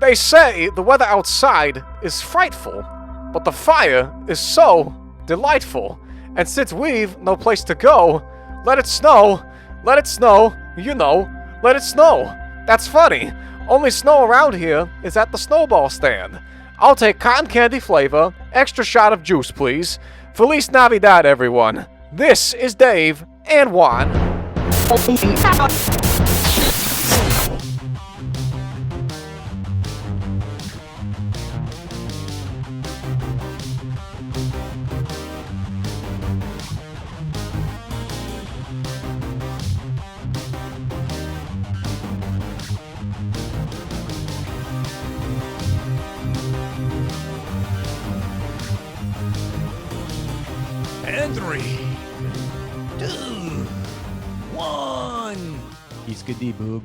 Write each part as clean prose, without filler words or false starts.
They say the weather outside is frightful, but the fire is so delightful. And since we've no place to go, let it snow, you know, let it snow. That's funny. Only snow around here is at the snowball stand. I'll take cotton candy flavor, extra shot of juice, please. Feliz Navidad, everyone. This is Dave and Juan. And 3, 2, 1. He's good, boob.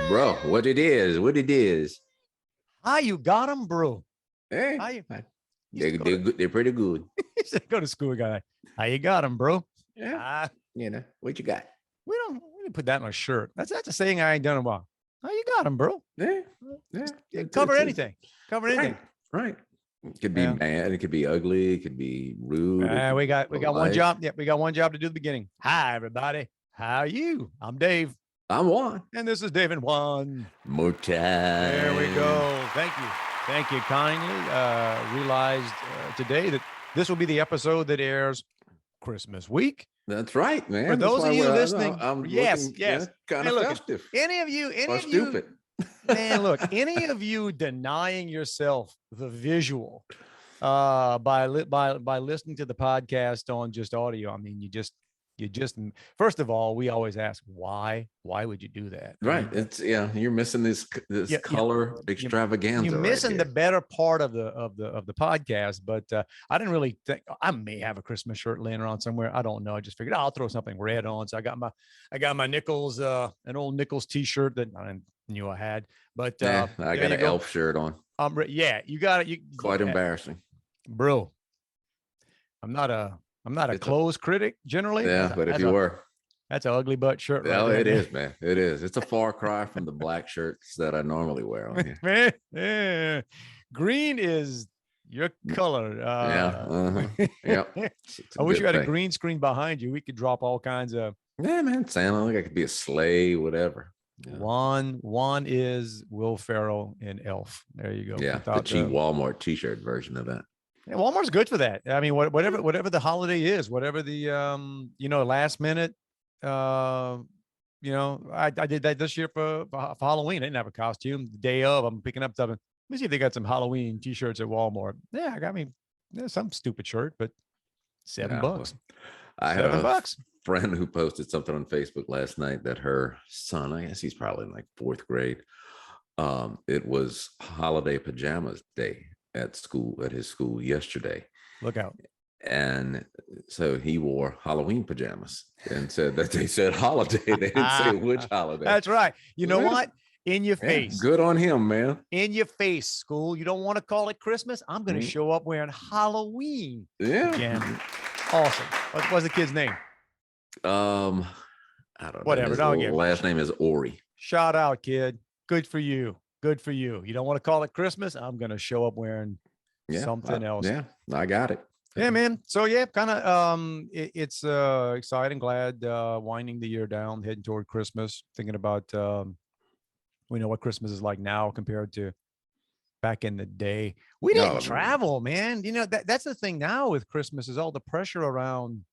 Bro, what it is. How you got him, bro? Hey, How you, they're pretty good. he said, go to school, guy. How you got him, bro? Yeah, what you got? We didn't put that on a shirt. That's a saying I ain't done in a while. How you got him, bro? Yeah. Cover anything. Right. It could be mad. It could be ugly. It could be rude. We got one job. Yeah, we got one job to do at the beginning. Hi, everybody. How are you? I'm Dave. I'm Juan. And this is Dave and Juan. More time. There we go. Thank you kindly. Realized today that this will be the episode that airs Christmas week. That's right, man. For those of you listening, yes. Kind of festive. Any of you, stupid. Man, look, any of you denying yourself the visual by listening to the podcast on just audio, I mean, you just first of all, we always ask why would you do that? Right. It's you're missing this color extravaganza. You're missing the better part of the podcast, but I didn't really think I may have a Christmas shirt laying around somewhere. I don't know. I just figured I'll throw something red on. So I got my Nichols, an old Nichols t-shirt that I knew I had, but I got an elf shirt on. You got it. Quite embarrassing, bro. I'm not a clothes critic generally. Yeah, but if you were, that's an ugly butt shirt. Yeah, it is, man. It is. It's a far cry from the black shirts that I normally wear on here. Man, green is your color. Yeah. I wish you had a green screen behind you. We could drop all kinds of. Yeah, man. Santa, like I could be a sleigh, whatever. Yeah. Juan is Will Ferrell in Elf. There you go. Yeah, the cheap Walmart t-shirt version of that. Yeah, Walmart's good for that. I mean, whatever the holiday is, whatever the last minute. I did that this year for Halloween. I didn't have a costume. The day of, I'm picking up something. Let me see if they got some Halloween t-shirts at Walmart. Yeah, I got me some stupid shirt, but $7. I have a friend who posted something on Facebook last night that her son, I guess he's probably in like 4th grade. It was holiday pajamas day at his school yesterday. Look out. And so he wore Halloween pajamas and said that they said holiday. They didn't say which holiday. That's right. You know what? In your face. Good on him, man. In your face, school. You don't want to call it Christmas? I'm going to show up wearing Halloween pajamas. Awesome. What was the kid's name? I don't know. Whatever. His last name is Ori. Shout out, kid. Good for you. Good for you. You don't want to call it Christmas? I'm going to show up wearing something else. Yeah, I got it. Yeah, man. So kind of it's exciting, glad winding the year down, heading toward Christmas, thinking about we know what Christmas is like now compared to back in the day. We didn't travel, man. That's the thing now with Christmas is all the pressure around.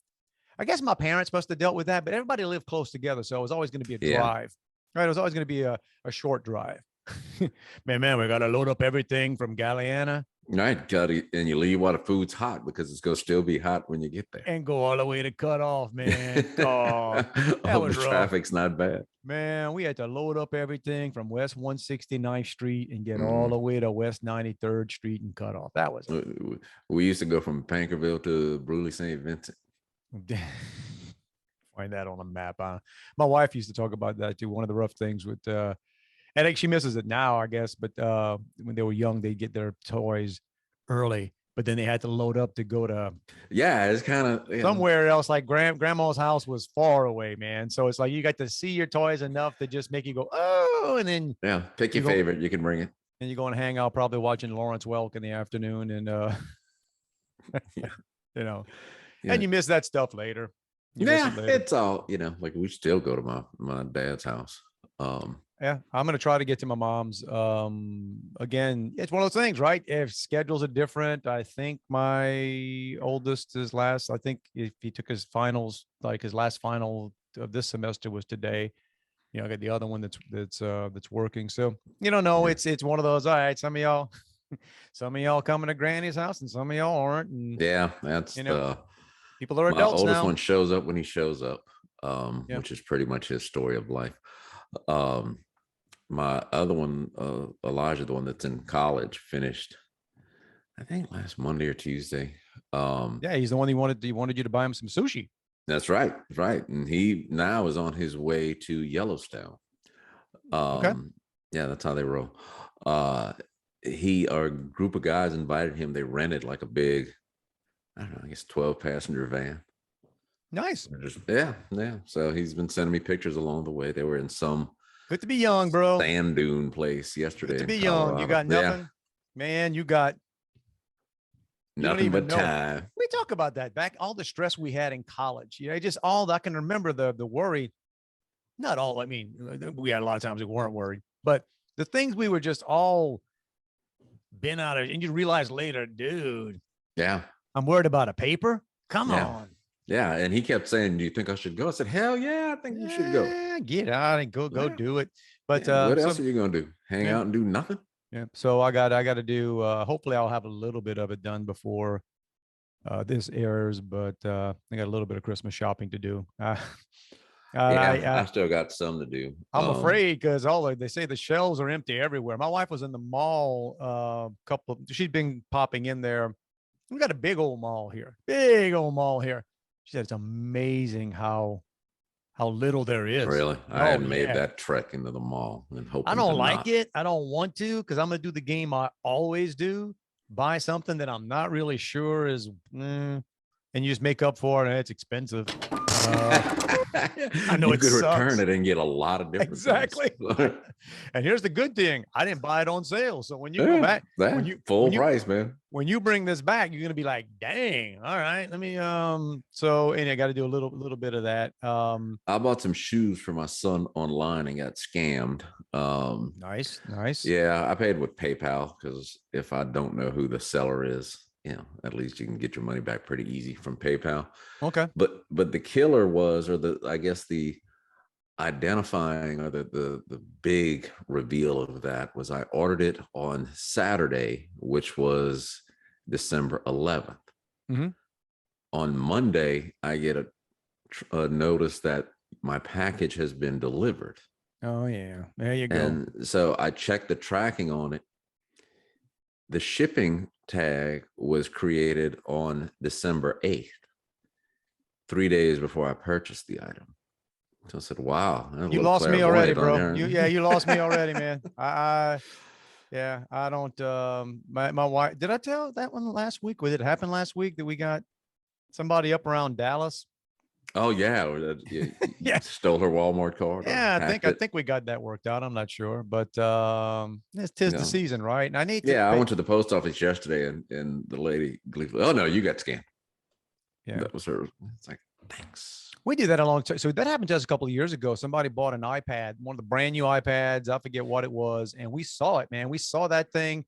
I guess my parents must have dealt with that, but everybody lived close together. So it was always going to be a drive, right? It was always going to be a short drive. man, we got to load up everything from Galliana. Right. And you leave while the food's hot because it's going to still be hot when you get there. And go all the way to Cut Off, man. Oh, that was the traffic's not bad. Man, we had to load up everything from West 169th Street and get all the way to West 93rd Street and Cut Off. That was we used to go from Pankerville to Bruley St. Vincent. Find that on a map. My wife used to talk about that too. One of the rough things with I think she misses it now, I guess. But when they were young, they'd get their toys early, but then they had to load up to go to it's kind of somewhere else. Like grandma's house was far away, man. So it's like you got to see your toys enough to just make you go, oh, and then pick your favorite. You can bring it. and you go and hang out, probably watching Lawrence Welk in the afternoon, and Yeah. you know, Yeah. and you miss that stuff later. You miss Yeah, it later. it's all, like we still go to my dad's house. Yeah, I'm gonna try to get to my mom's. Again, it's one of those things, right? If schedules are different, I think my oldest is last. I think if he took his finals, like his last final of this semester was today. I got the other one that's working. So no, Yeah. it's one of those. All right, some of y'all coming to Granny's house, and some of y'all aren't. And Yeah, that's people are my adults oldest now. one shows up when he shows up, Yeah. which is pretty much his story of life. My other one, Elijah, the one that's in college, finished, I think last Monday or Tuesday. Yeah, he's the one he wanted you to buy him some sushi. That's right. And he now is on his way to Yellowstone. Okay. Yeah, that's how they roll. Our group of guys invited him. They rented like a big, I don't know, I guess 12 passenger van. Nice. Yeah. So he's been sending me pictures along the way. They were in some Good to be young, bro. sand dune place yesterday. Good to be in young. Colorado. You got nothing, Yeah. man. You got Nothing but time. We talk about that back, all the stress we had in college. Just all I can remember the worry. Not all. I mean, we had a lot of times we weren't worried, but the things we were just all been out of, and you realize later, dude. Yeah. I'm worried about a paper. Come on. Yeah. And he kept saying, "Do you think I should go?" I said, "Hell yeah, I think you should go. Get out and go do it." But what else are you gonna do? Hang out and do nothing? Yeah. So I got to do. Hopefully, I'll have a little bit of it done before this airs. But I got a little bit of Christmas shopping to do. I still got some to do. I'm afraid because they say the shelves are empty everywhere. My wife was in the mall. She's been popping in there. We got a big old mall here. She said it's amazing how little there is. Really? I hadn't made that trek into the mall and hope. I don't like it. I don't want to because I'm going to do the game I always do. Buy something that I'm not really sure is, and you just make up for it, and it's expensive. I know you could return it and get a lot of different exactly. And here's the good thing: I didn't buy it on sale. So when you go back, full price, man. When you bring this back, you're gonna be like, "Dang! All right, let me." So and I got to do a little bit of that. I bought some shoes for my son online and got scammed. Nice. Yeah, I paid with PayPal because if I don't know who the seller is, at least you can get your money back pretty easy from PayPal. Okay. But the killer was, or the identifying or the big reveal of that was I ordered it on Saturday, which was December 11th. Mm-hmm. On Monday, I get a notice that my package has been delivered. Oh yeah, there you go. And so I checked the tracking on it. The shipping tag was created on December 8th, 3 days before I purchased the item. So I said, wow. You lost me already, bro. You lost me already, man. I don't, my wife, did I tell that one last week? Or did it happen last week that we got somebody up around Dallas? Oh yeah. Yeah. Stole her Walmart card. Yeah. I think we got that worked out. I'm not sure, but, it's tis the season, right? And I need to. I went to the post office yesterday and the lady, oh no, you got scammed. Yeah. That was her. It's like, thanks. We did that a long time. So that happened to us a couple of years ago. Somebody bought an iPad, one of the brand new iPads. I forget what it was. And we saw it, man. We saw that thing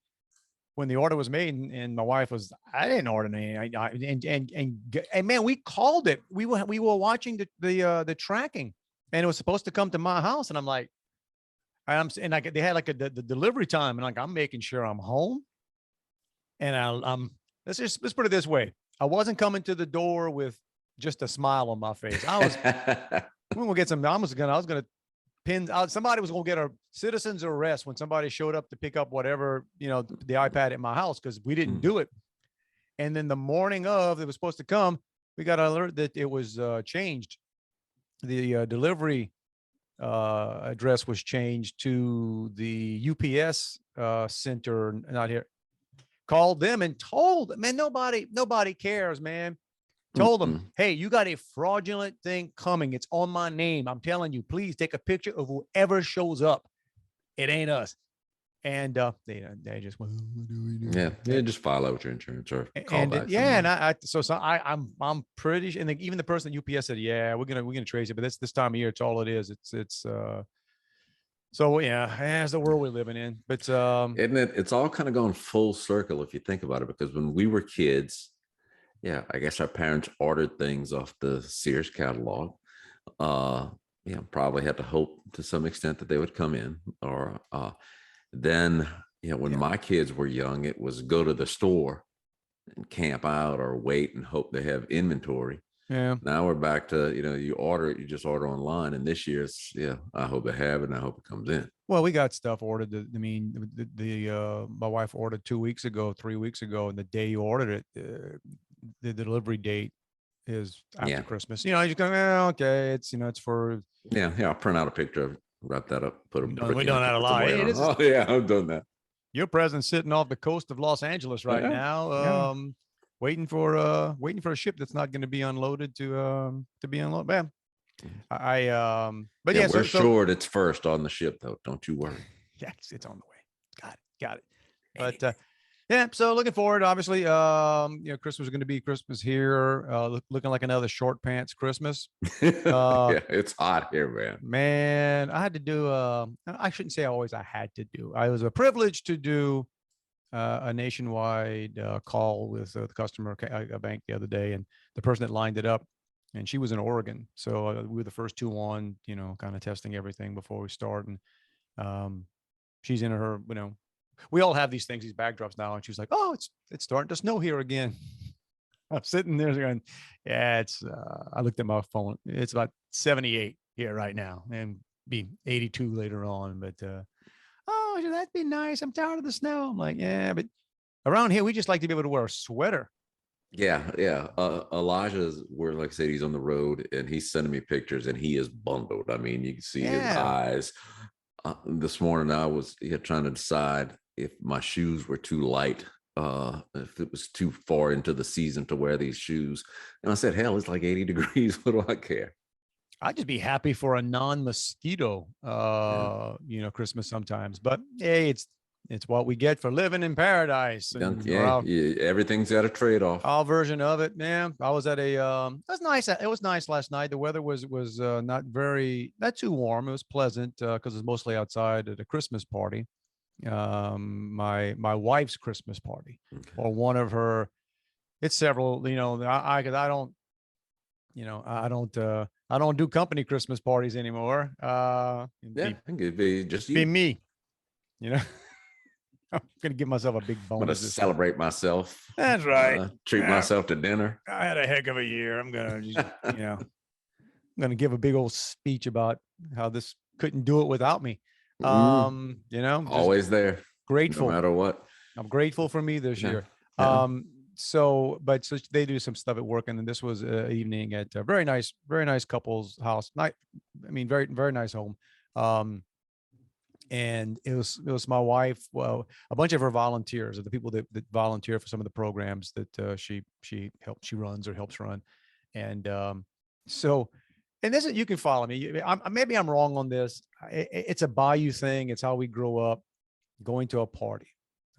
when the order was made, and my wife was, I didn't order any. And man, we called it. We were watching the tracking, and it was supposed to come to my house. And I'm like, they had like the delivery time, and like I'm making sure I'm home. And let's put it this way: I wasn't coming to the door with just a smile on my face. I was we gonna get some. I was gonna pin. Somebody was gonna get a citizen's arrest when somebody showed up to pick up whatever the iPad at my house because we didn't do it. And then the morning of it was supposed to come, we got an alert that it was changed. The delivery address was changed to the UPS center, not here. Called them and told, man, nobody cares, man. Told them, hey, you got a fraudulent thing coming. It's on my name. I'm telling you, please take a picture of whoever shows up. It ain't us. And they just went, what do we do? Yeah, just file out with your insurance or call And back. yeah, and someone. I'm pretty sure, and even the person at UPS said, yeah, we're gonna trace it, but this time of year, it's all it is. It's so yeah, it's the world we're living in. But Isn't it? It's all kind of going full circle if you think about it, because when we were kids, yeah, I guess our parents ordered things off the Sears catalog. Yeah, probably had to hope to some extent that they would come in. Or then, when my kids were young, it was go to the store and camp out or wait and hope they have inventory. yeah, Now we're back to, you order it, you just order online. And this year it's, I hope they have it and I hope it comes in. well, we got stuff ordered. I mean, my wife ordered 2 weeks ago, 3 weeks ago, and the day you ordered it, the delivery date is after Christmas. You just go, okay, it's for. Yeah, I'll print out a picture of it, wrap that up, put them. We've done that a lot. Oh yeah, I've done that. Your present's sitting off the coast of Los Angeles right now, waiting for a ship that's not going to be unloaded to be unloaded. Man, but we're sure it's first on the ship though. Don't you worry. Yeah, it's on the way. Got it. But yeah, so looking forward. Obviously, Christmas is going to be Christmas here. Looking like another short pants Christmas. Yeah, it's hot here, man. Man, I had to do. I shouldn't say always. I had to do. I was a privilege to do a nationwide call with the customer a bank the other day, and the person that lined it up, and she was in Oregon, so we were the first two on. Kind of testing everything before we start, and she's in her. We all have these things, these backdrops now, and she was like, "Oh, it's starting to snow here again." I'm sitting there going, "Yeah, it's." I looked at my phone. It's about 78 here right now, and be 82 later on. But oh, that'd be nice. I'm tired of the snow. I'm like, yeah, but around here we just like to be able to wear a sweater. Yeah. Elijah's where, like I said, he's on the road and he's sending me pictures, and he is bundled. I mean, you can see his eyes. This morning I was trying to decide if my shoes were too light, if it was too far into the season to wear these shoes. And I said, hell, it's like 80 degrees. What do I care? I'd just be happy for a non-mosquito, Christmas sometimes. But hey, it's what we get for living in paradise. And, everything's got a trade-off. Our version of it, man. I was at it was nice. It was nice last night. The weather was not too warm. It was pleasant because it was mostly outside at a Christmas party. My wife's Christmas party, or one of her. It's several. I don't do company Christmas parties anymore. It'd be just be me. I'm gonna give myself a big bonus. I'm gonna celebrate myself. That's right. Treat myself to dinner. I had a heck of a year. I'm gonna, I'm gonna give a big old speech about how this couldn't do it without me. Always there. Grateful, no matter what. I'm grateful for me this year. So they do some stuff at work, and then this was an evening at a very nice couple's house. Very, very nice home. And it was my wife, well, a bunch of her volunteers, or the people that volunteer for some of the programs that she runs or helps run. And and this is, you can follow me. Maybe I'm wrong on this. It's a Bayou thing. It's how we grow up, going to a party.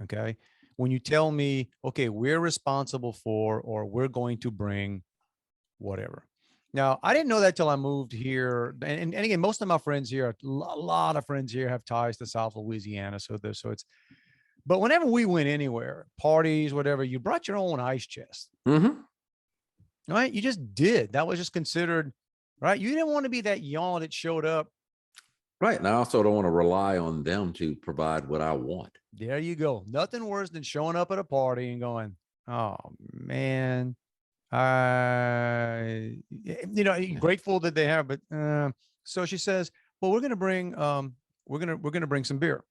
Okay. When you tell me, okay, we're responsible for, or we're going to bring whatever. Now, I didn't know that till I moved here. And again, most of my friends here, a lot of friends here have ties to South Louisiana. But whenever we went anywhere, parties, whatever, you brought your own ice chest. Mm-hmm. Right? You just did. That was just considered, right? You didn't want to be that yawn that showed up. Right. And I also don't want to rely on them to provide what I want. There you go. Nothing worse than showing up at a party and going, oh, man. Grateful that they have, but so she says, well, we're going to bring some beer.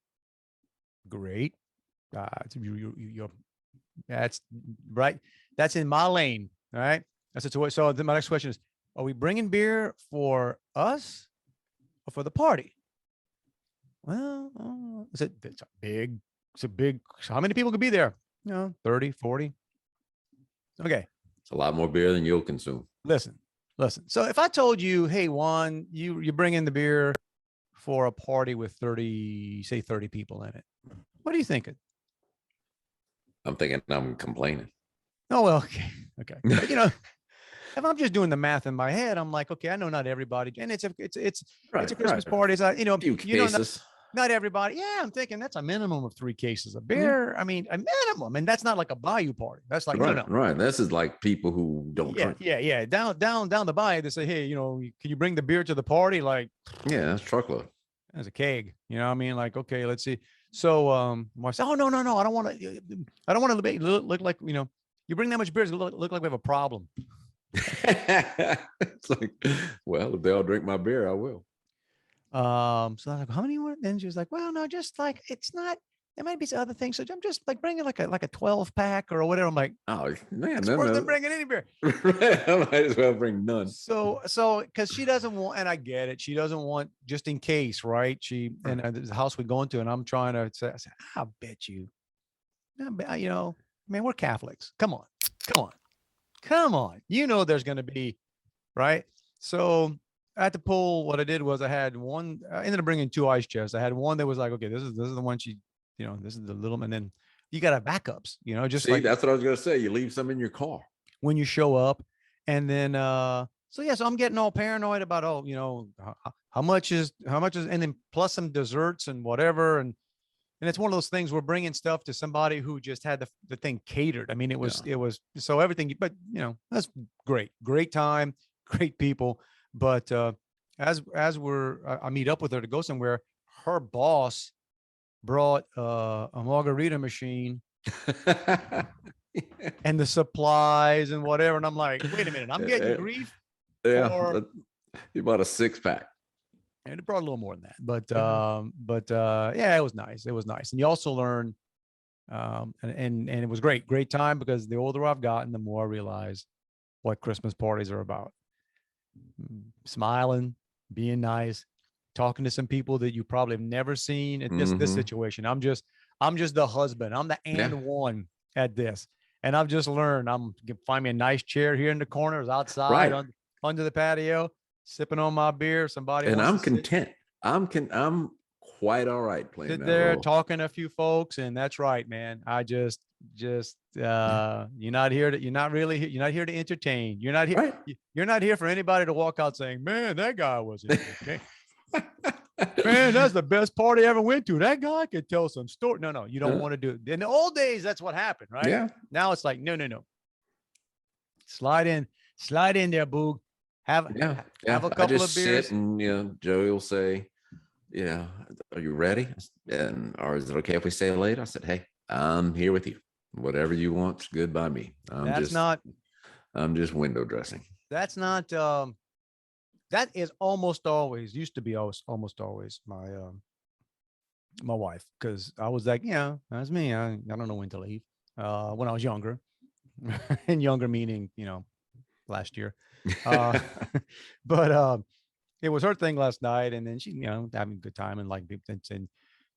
Great. That's right. That's in my lane. All right. I said, so then my next question is, are we bringing beer for us or for the party? Well, it's a big, how many people could be there? 30, 40. Okay. It's a lot more beer than you'll consume. Listen. So if I told you, hey, Juan, you bring in the beer for a party with 30 people in it, What are you thinking? I'm thinking I'm complaining. Oh, well, okay. But, you know, if I'm just doing the math in my head, I'm like, okay, I know not everybody, and it's a Christmas Right. party. It's Few not, cases. not everybody. Yeah, I'm thinking that's a minimum of 3 cases of Yeah. beer. I mean, a minimum, and that's not like a bayou party. That's like Right, no. right. This is like people who don't drink. Yeah. Down the bayou, they say, hey, you know, can you bring the beer to the party? Like, Yeah, that's truckload. as a keg, you know what I mean? Like, okay, let's see. So, I said, oh, no, I don't want to look like, you know, you bring that much beer, it's look like we have a problem. It's like, well, if they all drink my beer, I will. So I was like, how many more? Then she was like, well, no, just like, it's not, there might be some other things. So I'm just like bringing like a 12 pack or whatever. I'm like, Oh man, it's no, worse no. than bringing any beer. I might as well bring none. So, cause she doesn't want, and I get it. She doesn't want just in case, right? And the house we go into, and I'm trying to say, I said, I'll bet you, you know, man, we're Catholics. Come on. You know, there's going to be, right. So at the pool, what I did was I ended up bringing 2 ice chests. I had one that was like, okay, this is the one you know, this is the little, and then you got to have backups, you know, just like that's what I was going to say. You leave some in your car when you show up. And then, so I'm getting all paranoid about, oh, you know, how much is, and then plus some desserts and whatever. And it's one of those things we're bringing stuff to somebody who just had the thing catered. I mean, it was so everything, but you know, that's great time, great people. But, as I meet up with her to go somewhere, her boss brought a margarita machine and the supplies and whatever. And I'm like, wait a minute, I'm getting grief. Yeah. You bought a 6-pack. And it brought a little more than that. But yeah, it was nice. And you also learn, and it was great time, because the older I've gotten, the more I realize what Christmas parties are about. Smiling, being nice, talking to some people that you probably have never seen at this situation. I'm just the husband. I'm the one at this. And I've just learned I'm gonna find me a nice chair here in the corner, outside under the patio, sipping on my beer. And I'm content. I'm quite all right playing sit that there role. talking to a few folks. And that's right, man. I just you're not here to entertain. You're not here. Right. You're not here for anybody to walk out saying, man, that guy was okay. Man, that's the best party I ever went to. That guy could tell some story. No, you don't want to do it. In the old days, that's what happened, right? Yeah. Now it's like, no. Slide in there, Boog. Have a couple of beers. Sit and Joey will say, are you ready? Or is it okay if we stay late? I said, hey, I'm here with you. Whatever you want's good by me. I'm just window dressing. That's not that is almost always used to be almost always my wife, because I was like, that's me. I don't know when to leave. When I was younger, and younger meaning last year, but it was her thing last night, and then she having a good time, and like, and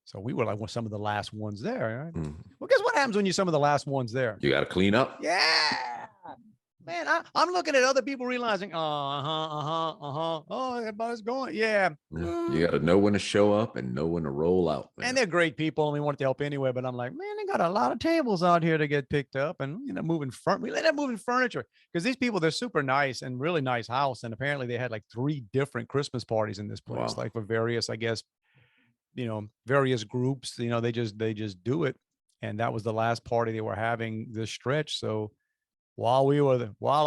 so we were like some of the last ones there. Right? Well, guess what happens when you're some of the last ones there? You got to clean up. Yeah. Man, I'm looking at other people realizing, oh, everybody's going. Yeah. You got to know when to show up and know when to roll out. Man. And they're great people, and we want to help anyway. But I'm like, man, they got a lot of tables out here to get picked up, and moving we let them moving furniture, because these people, they're super nice and really nice house. And apparently they had like 3 different Christmas parties in this place, like for various, I guess, various groups. They just do it, and that was the last party they were having this stretch. So while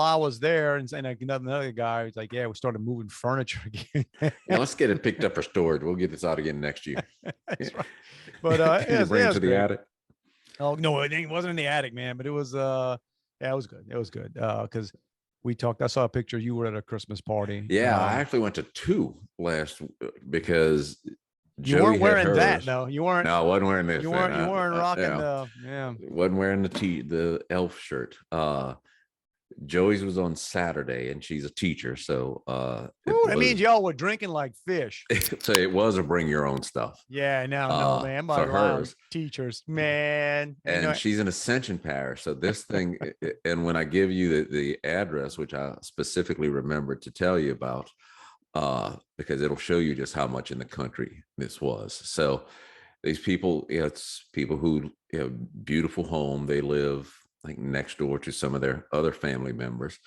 I was there, and another guy was like, we started moving furniture again. Let's get it picked up for storage. We'll get this out again next year. That's right. But Can you bring it to the attic? Oh no, it wasn't in the attic, man. But it was it was good. It was good. Because we talked. I saw a picture. You were at a Christmas party. Yeah, I actually went to 2 last because you weren't wearing that, though. You weren't. No, I wasn't wearing this. You weren't rocking Wasn't wearing the elf shirt. Joey's was on Saturday, and she's a teacher, so that means y'all were drinking like fish. So it was a bring your own stuff. Yeah, no, man. For hers, teachers, man. And she's in Ascension Parish, so this thing. And when I give you the address, which I specifically remembered to tell you about, because it'll show you just how much in the country this was. So these people, it's people who, beautiful home. They live like next door to some of their other family members.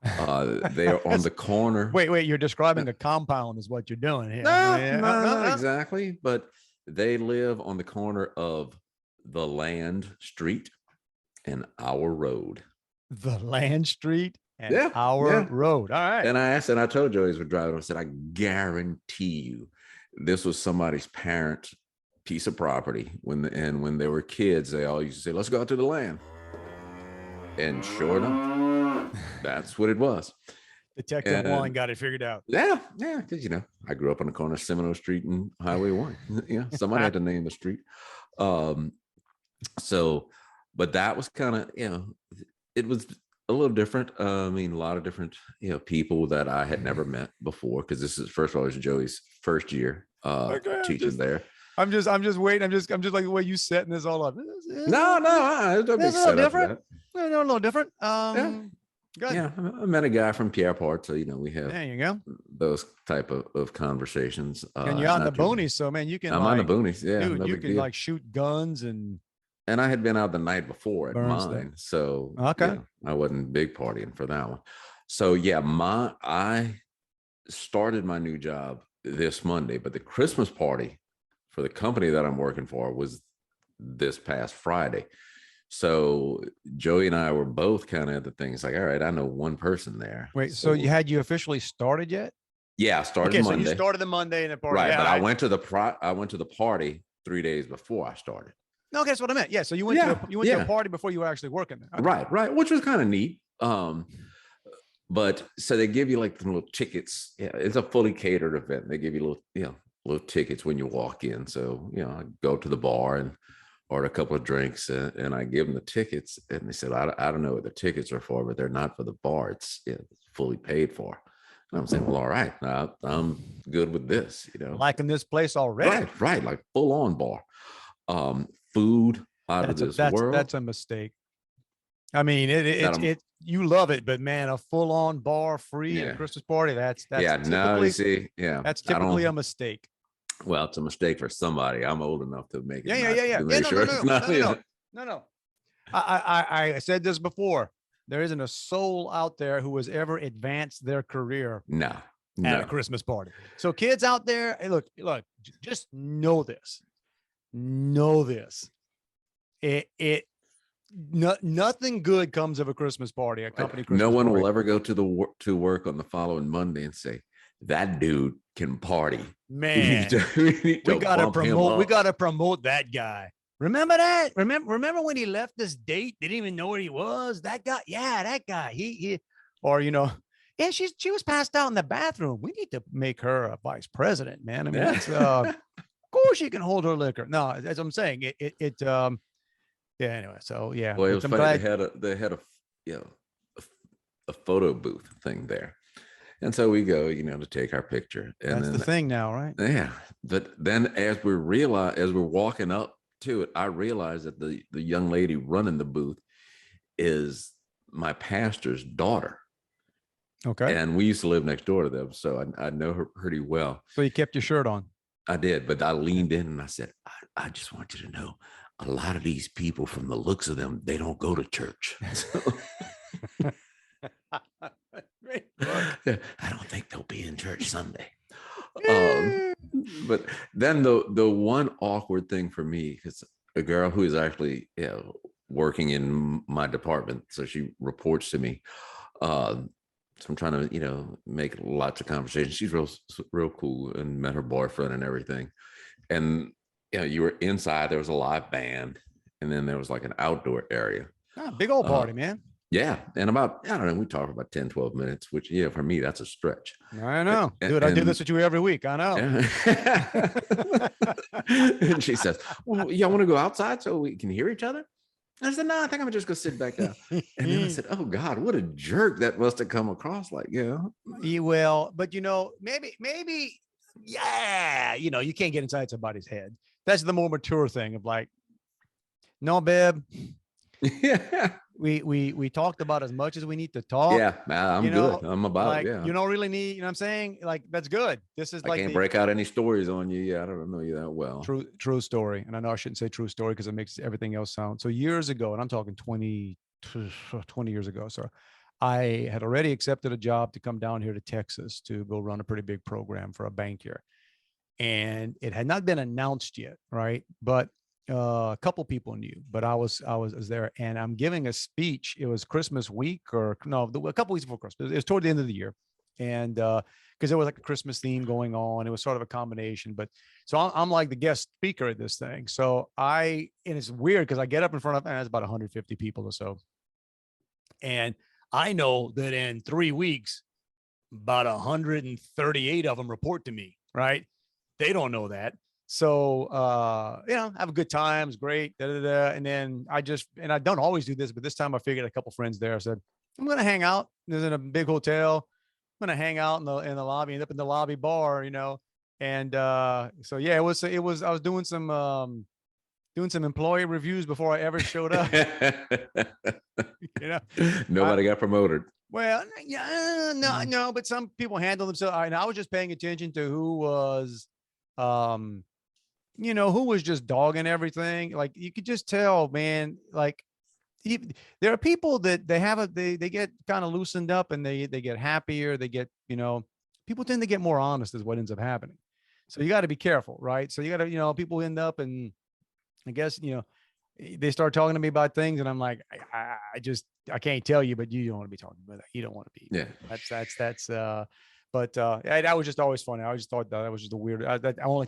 They are on the corner. Wait, you're describing a compound is what you're doing here. No, not exactly, but they live on the corner of the Land Street and our road. The Land Street and Yeah, our yeah. road. All right. And I asked, and I told Joey as we're driving, I said, I guarantee you this was somebody's parent piece of property. When they were kids, they all used to say, let's go out to the land. And sure enough, that's what it was. Detective Juan got it figured out. Yeah, because I grew up on the corner of Seminole Street and Highway 1. Yeah, somebody had to name the street. So, but that was kind of, it was a little different. I mean, a lot of different, people that I had never met before, because this is, first of all, it was Joey's first year teaching there. I'm just waiting. I'm just like the way you setting this all up. No, don't be set up for that. A little different. Yeah, I met a guy from Pierre Part, so we have there you go those type of conversations. And you're on the boonies, so man, you can. I'm on the boonies, yeah. Dude, you can like shoot guns and I had been out the night before at mine, there. so okay, I wasn't big partying for that one. So yeah, I started my new job this Monday, but the Christmas party for the company that I'm working for was this past Friday. So Joey and I were both kind of at the things like, all right, I know one person there. Wait, so you officially started yet? Yeah, I started Monday. So you started the Monday in the party. Right, yeah, but I went to the party 3 days before I started. No, that's what I meant. Yeah, so you went to a party before you were actually working there. Okay. Right, which was kind of neat. But so they give you like the little tickets. Yeah, it's a fully catered event. They give you little tickets when you walk in. So I go to the bar and order a couple of drinks, and I give them the tickets, and they said, I don't know what the tickets are for, but they're not for the bar. It's fully paid for. And I'm saying, well, all right, I'm good with this, Liking this place already. Right, like full on bar. Food out of this world. That's a mistake. I mean, it you love it, but man, a full on bar free at a Christmas party, that's that's typically a mistake. Well, it's a mistake for somebody. I'm old enough to make it. No. I said this before. There isn't a soul out there who has ever advanced their career at a Christmas party. So kids out there, hey, look, just know this. Nothing good comes of a Christmas party. A company Christmas no one party. will ever go to work on the following Monday and say, that dude can party. Man, we gotta promote that guy. Remember that? Remember when he left this date? Didn't even know where he was. That guy, that guy. He or she was passed out in the bathroom. We need to make her a vice president, man. I mean, of course she can hold her liquor. No, as I'm saying, anyway, so yeah. Well, it was funny. They had a photo booth thing there. And so we go, to take our picture. And that's the thing now, right? Yeah. But then as we're walking up to it, I realized that the young lady running the booth is my pastor's daughter. Okay. And we used to live next door to them. So I know her pretty well. So you kept your shirt on? I did, but I leaned in and I said, I just want you to know, a lot of these people, from the looks of them, they don't go to church. I don't think they'll be in church Sunday. But then the one awkward thing for me, because a girl who is actually working in my department, so she reports to me. So I'm trying to make lots of conversation. She's real cool, and met her boyfriend and everything. And you were inside. There was a live band, and then there was like an outdoor area. Big old party, man. Yeah. And about, I don't know, we talked for about 10, 12 minutes, which, for me, that's a stretch. I know. Dude, I do this with you every week. I know. Yeah. And she says, well, y'all want to go outside so we can hear each other? I said, no, I think I'm just going to sit back down. And then I said, oh, God, what a jerk that must have come across like, You will. But, maybe, you can't get inside somebody's head. That's the more mature thing of like, no, babe. Yeah. we talked about as much as we need to talk. Yeah, I'm good. I'm about Like it. Yeah. you don't really need, you know what I'm saying? Like that's good. This is I like can't the break out any stories on you. Yeah, I don't know you that well. true story. And I know I shouldn't say true story because it makes everything else sound. So years ago, and I'm talking 20 years ago. So I had already accepted a job to come down here to Texas to go run a pretty big program for a bank here. And it had not been announced yet, right? But a couple people knew, but I was there, and I'm giving a speech. It was Christmas week, or no, a couple weeks before Christmas. It was toward the end of the year, and because there was like a Christmas theme going on, it was sort of a combination. But so I'm like the guest speaker at this thing. So and it's weird because I get up in front of, and it's about 150 people or so, and I know that in 3 weeks, about 138 of them report to me, right? They don't know that. So, have a good time. It's great. Da, da, da. And then and I don't always do this, but this time I figured a couple friends there. I said, I'm going to hang out. There's in a big hotel. I'm going to hang out in the lobby, end up in the lobby bar, And, so yeah, I was doing some employee reviews before I ever showed up, Nobody got promoted. Well, yeah, no, but some people handle themselves. And I was just paying attention to who was, who was just dogging everything. Like you could just tell, man, like there are people that they get kind of loosened up and they get happier. They get, people tend to get more honest is what ends up happening. So you got to be careful, right? So you got to, people end up and I guess, they start talking to me about things and I'm like, I can't tell you, but you don't want to be talking about that. You don't want to be. Yeah. That was just always funny. I just thought that was just a weird, probably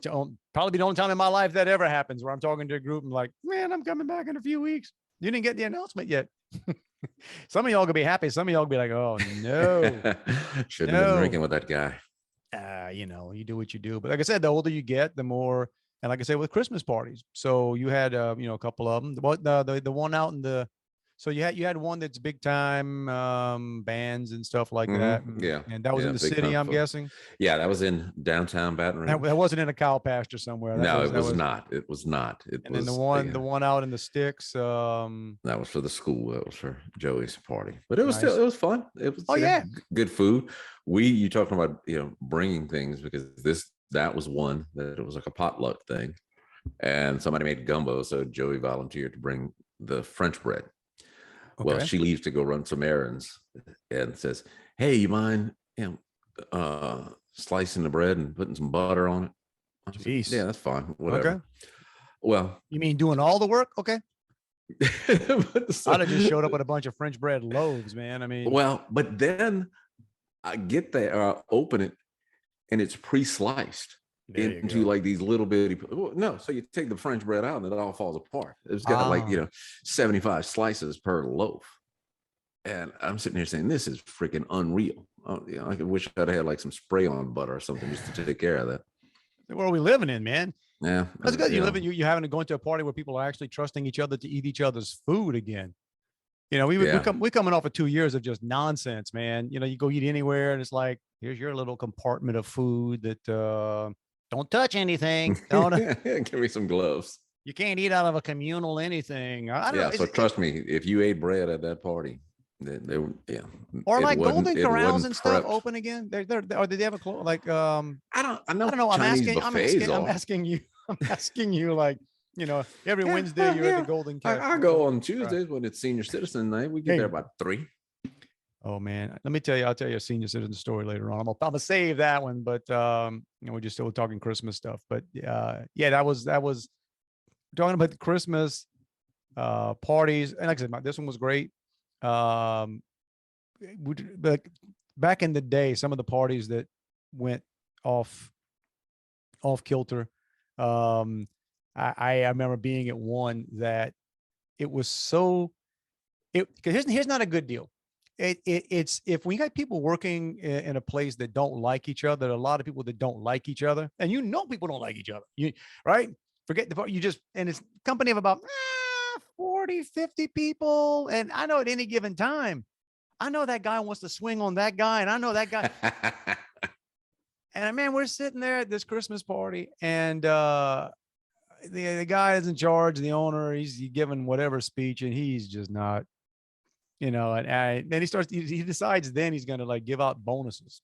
the only time in my life that ever happens where I'm talking to a group and like, man, I'm coming back in a few weeks. You didn't get the announcement yet. Some of y'all gonna be happy. Some of y'all gonna be like, oh no. Shouldn't have been drinking with that guy. You do what you do. But like I said, the older you get, the more, and like I said, with Christmas parties. So you had, a couple of them. The one out in so you had one that's big time bands and stuff like that. Yeah. And that was in the city, I'm guessing. Yeah, that was in downtown Baton Rouge. That wasn't in a cow pasture somewhere. It was not. It was not. And then the one out in the sticks. That was for the school. That was for Joey's party. But it was nice. It was fun. It was good food. You talking about bringing things, because that was one that it was like a potluck thing, and somebody made gumbo, so Joey volunteered to bring the French bread. Okay. Well, she leaves to go run some errands and says, "Hey, you mind slicing the bread and putting some butter on it?" Jeez. Yeah, that's fine. Whatever. Okay. Well, you mean doing all the work? Okay. I'd have just showed up with a bunch of French bread loaves, man. I mean, well, but then I get there, open it, and it's pre-sliced into like these little bitty. No, so you take the French bread out and it all falls apart. It's got 75 slices per loaf, and I'm sitting here saying, "This is freaking unreal." I wish I'd had like some spray on butter or something just to take care of that. Where are we living in, man? Yeah, that's good. You having to go into a party where people are actually trusting each other to eat each other's food again. We're coming off of 2 years of just nonsense, man. You go eat anywhere and it's like, here's your little compartment of food that don't touch anything. Don't give me some gloves. You can't eat out of a communal anything. I don't know. So trust me, if you ate bread at that party, they or like Golden Corrals and stuff open again. Or did they have a close? Like I don't know. I'm asking you like. Every Wednesday you're at the Golden Corral. I go on Tuesdays when it's senior citizen night. We get there about 3. Oh man, let me tell you. I'll tell you a senior citizen story later on. I'm gonna save that one, but we're just still talking Christmas stuff. But that was talking about the Christmas parties, and like I said, this one was great. But back in the day, some of the parties that went off kilter. I remember being at one that it was so. Because here's not a good deal. It's if we got people working in a place that don't like each other, there are a lot of people that don't like each other, and people don't like each other. Right? Forget the part. And it's company of about 40, 50 people, and I know at any given time, I know that guy wants to swing on that guy, and I know that guy. And man, we're sitting there at this Christmas party, and the guy is in charge, the owner. He's giving whatever speech, and he's just not and then he decides then he's going to like give out bonuses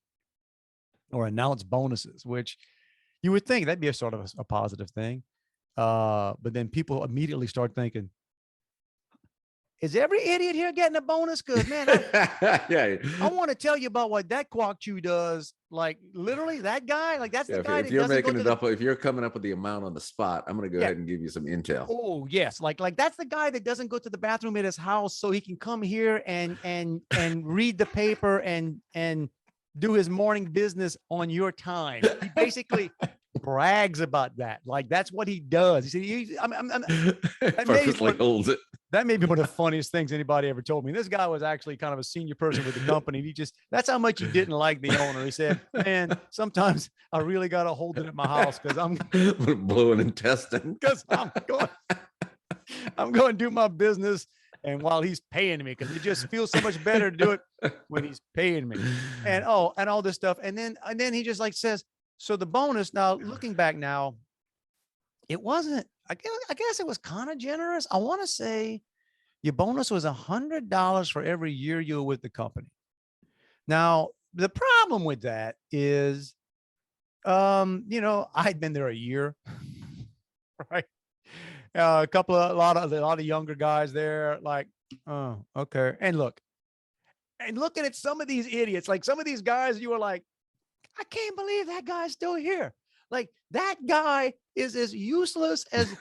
or announce bonuses, which you would think that'd be a sort of a positive thing. But then people immediately start thinking, is every idiot here getting a bonus? Because man, yeah. I want to tell you about what that Kwok Chew does. Like literally, that guy, like that's the guy. If you're making it up, if you're coming up with the amount on the spot, I'm going to go ahead and give you some intel. Oh yes, like that's the guy that doesn't go to the bathroom at his house so he can come here and read the paper and do his morning business on your time. He basically brags about that. Like that's what he does. He said, Purposely holds it. That may be one of the funniest things anybody ever told me. This guy was actually kind of a senior person with the company. That's how much he didn't like the owner. He said, man, sometimes I really got to hold it at my house because I'm blowing intestine. Because I'm going to do my business. And while he's paying me, because it just feels so much better to do it when he's paying me. And all this stuff. And then he just like says, so the bonus now, looking back now, it wasn't, I guess it was kind of generous. I want to say your bonus was $100 for every year you were with the company. Lot the problem with that is, I'd been there a year, right? A lot of younger guys there, like, oh, okay. And looking at some of these idiots, like some of these guys, you were like, I can't believe that guy's still here. Like that guy is as useless as.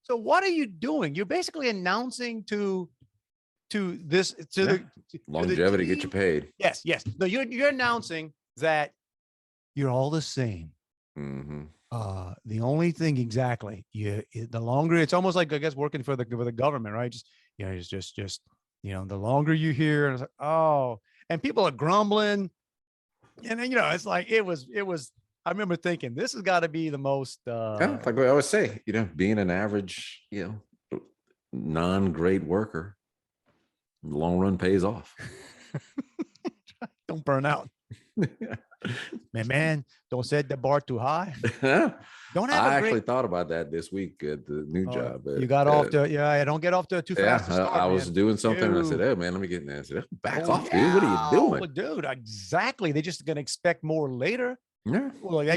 So what are you doing? You're basically announcing to the longevity, get you paid. Yes. No, you're announcing that you're all the same. Mm-hmm. The only thing exactly, the longer it's almost like I guess working for the government, right? It's just the longer you hear, and it's like, oh, and people are grumbling, and then it's like it was. I remember thinking this has got to be the most. Like I always say, being an average, non-great worker, long run pays off. Don't burn out. man, don't set the bar too high. Don't have. I actually thought about that this week at the new job. You got off to don't get off to too fast. Yeah, I was doing something and I said, "Hey man, let me get in there." I said, "Back off, dude. What are you doing?" Dude, exactly. They're just gonna expect more later. Yeah. Well, that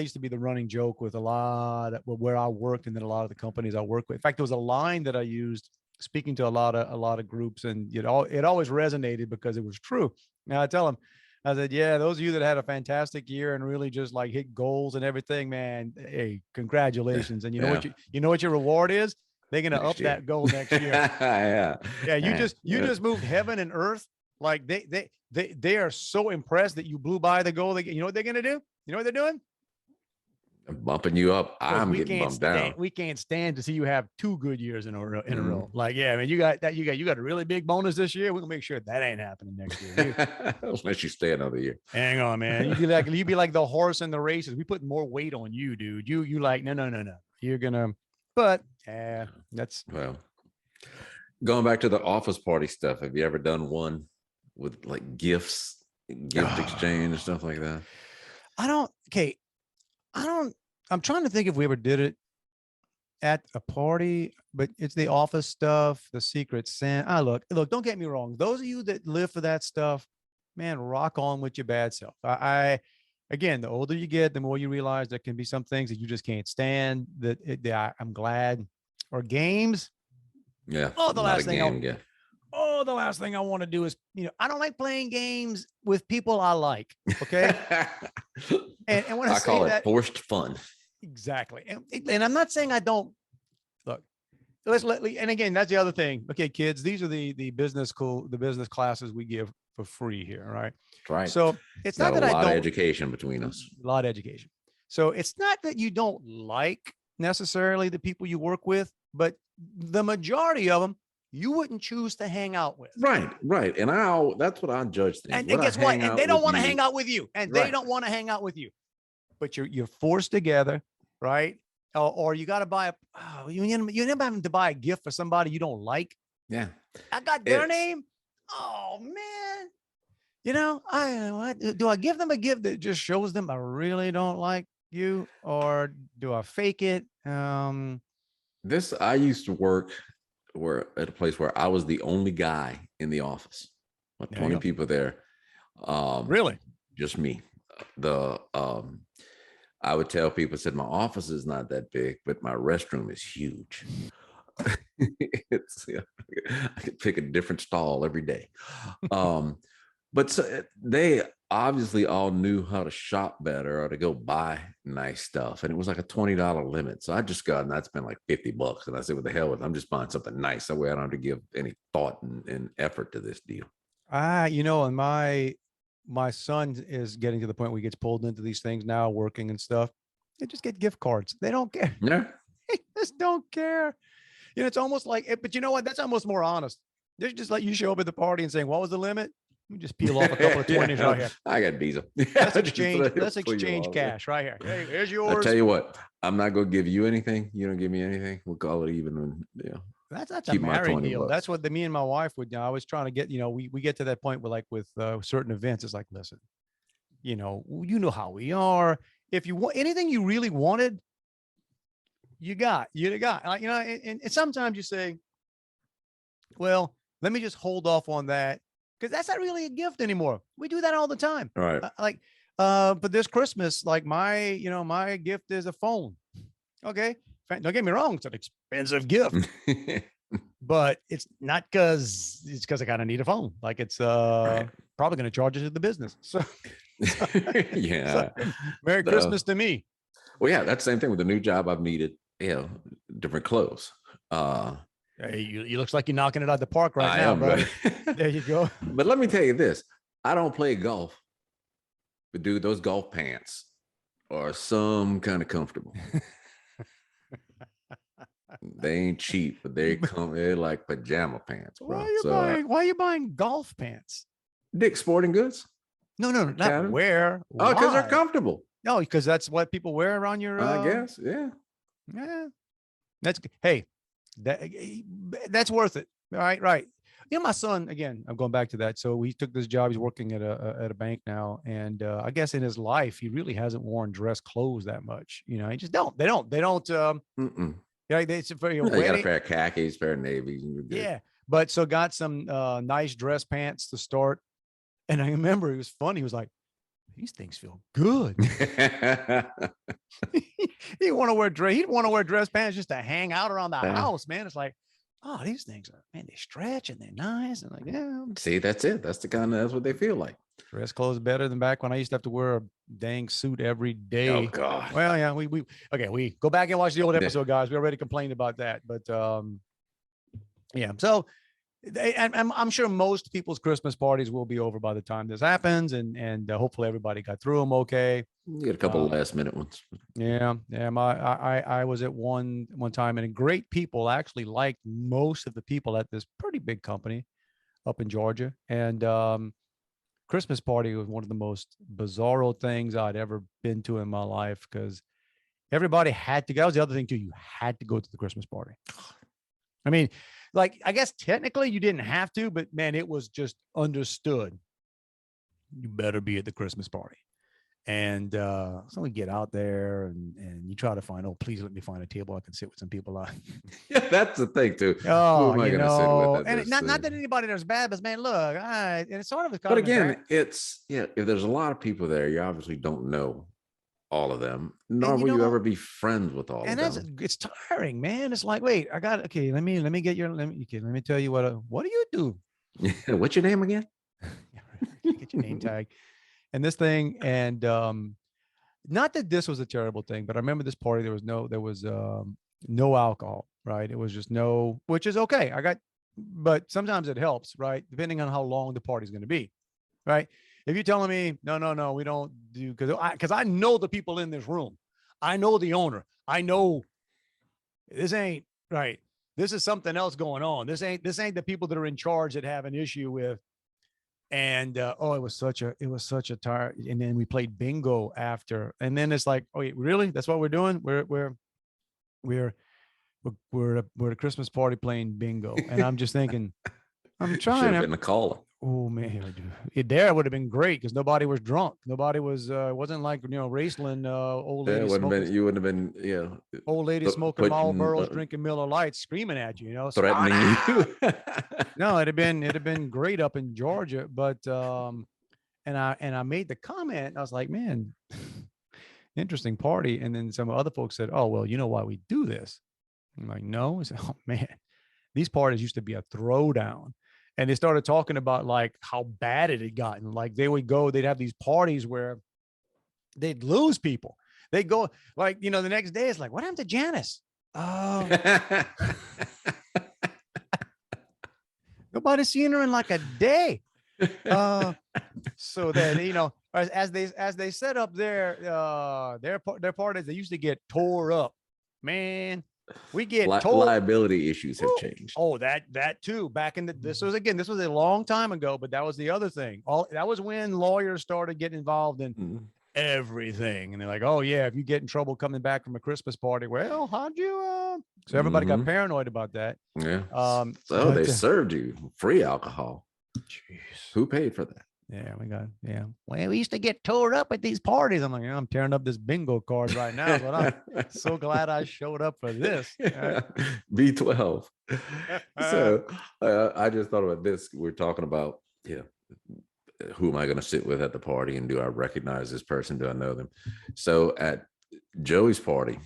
used to be the running joke with a lot of where I worked, and then a lot of the companies I work with. In fact, there was a line that I used speaking to a lot of groups, and it always resonated because it was true. Now I tell them, I said, yeah, those of you that had a fantastic year and really just like hit goals and everything, man, hey, congratulations. And you know what your reward is? They're going to up that goal next year. Yeah. You just moved heaven and earth. Like they are so impressed that you blew by the goal. You know what they're going to do? You know what they're doing? I'm bumping you up. I'm getting bumped down. We can't stand to see you have 2 good years in a row. Like, yeah, man, you got a really big bonus this year. We're gonna make sure that ain't happening next year. Unless you stay another year. Hang on, man. You'd be like the horse in the races. We put more weight on you, dude. You like, no. You're gonna, but that's well. Going back to the office party stuff, have you ever done one with like gift exchange and stuff like that? I'm trying to think if we ever did it at a party, but it's the office stuff, the Secret Santa. Look, don't get me wrong. Those of you that live for that stuff, man, rock on with your bad self. Again, the older you get, the more you realize there can be some things that you just can't stand. I'm glad. Or games. Yeah. Oh, the last thing I want to do is, I don't like playing games with people I like. Okay. and when I call it forced fun. Exactly. And I'm not saying I don't look. And again, that's the other thing. Okay, kids, these are the business classes we give for free here. Right. Right. So it's not that I don't. A lot of education between us. A lot of education. So it's not that you don't like necessarily the people you work with, but the majority of them you wouldn't choose to hang out with. Right. And that's what I judge things. And guess what? And they don't want to hang out with you. And they don't want to hang out with you. But you're forced together, right? Or you got to buy you never having to buy a gift for somebody you don't like. Yeah. I got their name. Oh man. Do I give them a gift that just shows them I really don't like you, or do I fake it? I used to work were at a place where I was the only guy in the office. About 20 people there. Really? Just me. I would tell people, said my office is not that big, but my restroom is huge. I could pick a different stall every day. But so they obviously all knew how to shop better or to go buy nice stuff. And it was like a $20 limit. So I just got and I'd spend like $50. And I said, what the hell with it? I'm just buying something nice. That way I don't have to give any thought and effort to this deal. And my son is getting to the point where he gets pulled into these things now, working and stuff. They just get gift cards. They don't care. Yeah. They just don't care. It's almost like, but you know what? That's almost more honest. They just let you show up at the party and saying, what was the limit? Let me just peel off a couple of 20s right here. I got diesel. Let's exchange cash right here. Hey, here's yours. I'll tell you what, I'm not going to give you anything. You don't give me anything. We'll call it even. And, that's a married deal. That's what me and my wife would. I was trying to get. We get to that point where, like, with certain events, it's like, listen, you know how we are. If you want anything you really wanted, you got. And sometimes you say, well, let me just hold off on that because that's not really a gift anymore. We do that all the time, right? But this Christmas, like my gift is a phone. Okay. Don't get me wrong. It's an expensive gift, but it's not because I kind of need a phone. Like it's probably going to charge it to the business. So yeah. So, Merry Christmas to me. Well, yeah, that's the same thing with the new job. I've needed, different clothes. Hey, you looks like you're knocking it out of the park right now, bro. There you go. But let me tell you this. I don't play golf, but dude, those golf pants are some kind of comfortable. They ain't cheap, but they're like pajama pants, bro. Why are you buying golf pants? Dick's Sporting Goods. No, not wear. Oh, because they're comfortable. No, because that's what people wear around your. I guess, yeah. That's worth it. Right. My son, again, I'm going back to that. So he took this job. He's working at a bank now, and I guess in his life he really hasn't worn dress clothes that much. He just don't. They don't. Yeah, it's very. You got a pair of khakis, pair of navies. Yeah, but so got some nice dress pants to start. And I remember it was funny. He was like, these things feel good. He'd want to wear dress pants just to hang out around the house, man. It's like, oh, these things are, man, they stretch and they're nice. And like, yeah. See, that's it. That's what they feel like. Dress clothes better than back when I used to have to wear a dang suit every day. Oh God. Well, yeah, we go back and watch the old episode, guys. We already complained about that, but yeah. So I'm sure most people's Christmas parties will be over by the time this happens, and hopefully everybody got through them okay. You get a couple of last minute ones. Yeah. I was at one time, and great people actually liked most of the people at this pretty big company up in Georgia, and Christmas party was one of the most bizarro things I'd ever been to in my life because everybody had to go. That was the other thing too. You had to go to the Christmas party. I mean, like, I guess technically you didn't have to, but man, it was just understood. You better be at the Christmas party. And so we get out there and you try to find, please let me find a table I can sit with some people on. Yeah, that's the thing too. Oh, Who am I gonna sit with? And not that anybody there's bad, but man, look, and it's sort of. But again, if there's a lot of people there, you obviously don't know all of them, nor will you ever be friends with all of them. And it's tiring, man. It's like, wait, let me get your, let me tell you what do you do? What's your name again? Get your name tag. And this thing, and not that this was a terrible thing, but I remember this party, there was no alcohol, right? It was just which is okay. But sometimes it helps, right? Depending on how long the party's going to be, right? If you're telling me, no, we don't do, because I know the people in this room. I know the owner. I know this ain't right. This is something else going on. This ain't the people that are in charge that have an issue with. And it was such a tired. And then we played bingo after. And then it's like, oh, really? That's what we're doing? We're at a Christmas party playing bingo. And I'm just thinking, I'm trying to been a caller. Oh man, there would have been great because nobody was drunk. Nobody was. It wasn't like Raceland, old Yeah, lady it wouldn't smoking, been. You wouldn't have been. old lady smoking Putting Marlboros, drinking Miller Lights, screaming at you. Slow threatening down. you. No, it'd have been great up in Georgia, but and I made the comment. I was like, man, interesting party. And then some other folks said, oh well, you know why we do this? I'm like, no. I said, oh man, these parties used to be a throwdown. And they started talking about like how bad it had gotten. Like they'd have these parties where they'd lose people. They'd go like, the next day it's like, what happened to Janice? Oh, nobody's seen her in like a day. So that, as they set up their parties, they used to get tore up, man. We get liability issues have changed. Oh, that too. Back in this was a long time ago, but that was the other thing. That was when lawyers started getting involved in everything. And they're like, oh yeah, if you get in trouble coming back from a Christmas party, well, how'd you so everybody got paranoid about that. Yeah. So they served you free alcohol. Jeez. Who paid for that? Yeah, well, we used to get tore up at these parties. I'm like, I'm tearing up this bingo card right now, but I'm so glad I showed up for this. B12. So I just thought about this. We're talking about, who am I going to sit with at the party, and do I recognize this person? Do I know them? So at Joey's party,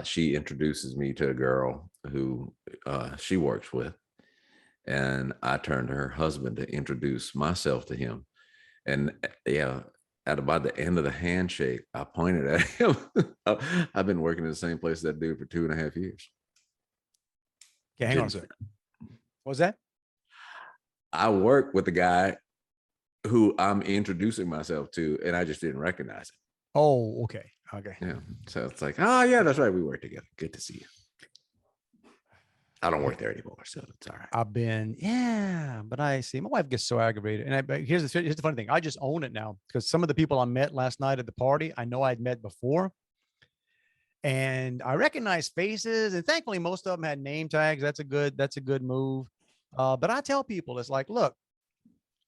she introduces me to a girl who she works with. And I turned to her husband to introduce myself to him. And at about the end of the handshake, I pointed at him. I've been working in the same place that dude for 2.5 years. Okay, hang on a second. What was that? I work with the guy who I'm introducing myself to, and I just didn't recognize him. Oh, okay. Yeah. So it's like, oh yeah, that's right. We work together. Good to see you. I don't work there anymore, so it's all right. But I see my wife gets so aggravated. And here's the funny thing. I just own it now because some of the people I met last night at the party, I know I'd met before. And I recognize faces, and thankfully most of them had name tags. That's a good move. But I tell people, it's like, look,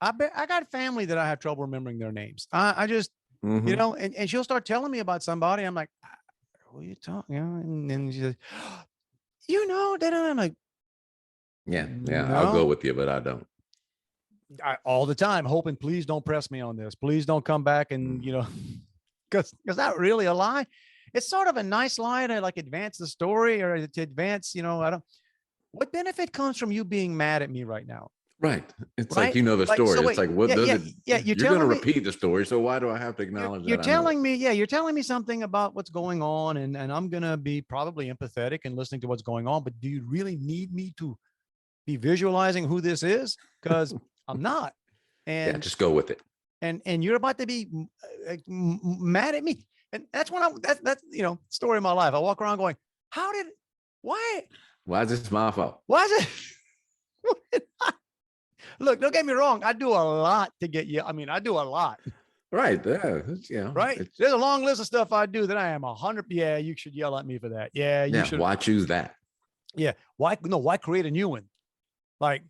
I got family that I have trouble remembering their names. I just, and she'll start telling me about somebody. I'm like, who are you talking? And then she says, that I'm like, no. I'll go with you, but I don't. All the time, hoping, please don't press me on this. Please don't come back and, because not really a lie. It's sort of a nice lie to like advance the story or to advance, what benefit comes from you being mad at me right now? Right. It's right? Like, the story. So it's like, what does it? Yeah, you're going to repeat the story. So why do I have to acknowledge that? You're telling me something about what's going on, and I'm going to be probably empathetic and listening to what's going on. But do you really need me to be visualizing who this is? Because I'm not. And just go with it. And you're about to be mad at me. And that's when that's story of my life. I walk around going, why is this my fault? Why is it? Look, don't get me wrong. I do a lot to get you. I mean, I do a lot. Right. Yeah. Right. There's a long list of stuff I do that I am 100. Yeah. You should yell at me for that. Yeah. You should. Why choose that? Yeah. Why create a new one? Like,